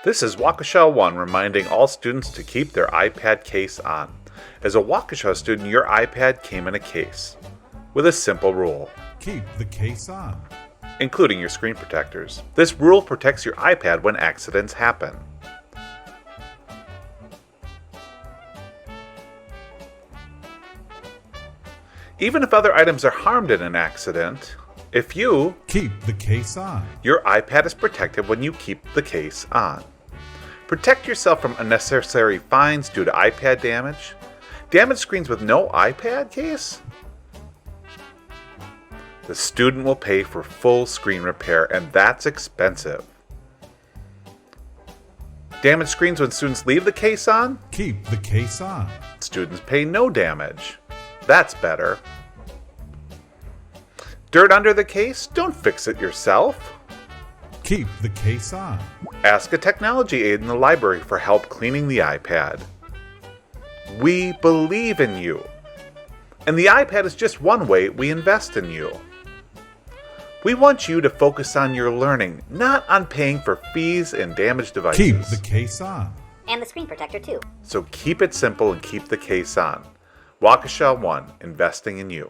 This is Waukesha 1 reminding all students to keep their iPad case on. As a Waukesha student, your iPad came in a case with a simple rule. Keep the case on. Including your screen protectors. This rule protects your iPad when accidents happen. Even if other items are harmed in an accident, if you keep the case on, your iPad is protected when you keep the case on. Protect yourself from unnecessary fines due to iPad damage. Damaged screens with no iPad case? The student will pay for full screen repair, and that's expensive. Damaged screens when students leave the case on? keep the case on. Students pay no damage. That's better. Dirt under the case? Don't fix it yourself. Keep the case on. Ask a technology aide in the library for help cleaning the iPad. We believe in you. And the iPad is just one way we invest in you. We want you to focus on your learning, not on paying for fees and damaged devices. Keep the case on. And the screen protector too. So keep it simple and keep the case on. Waukesha 1, investing in you.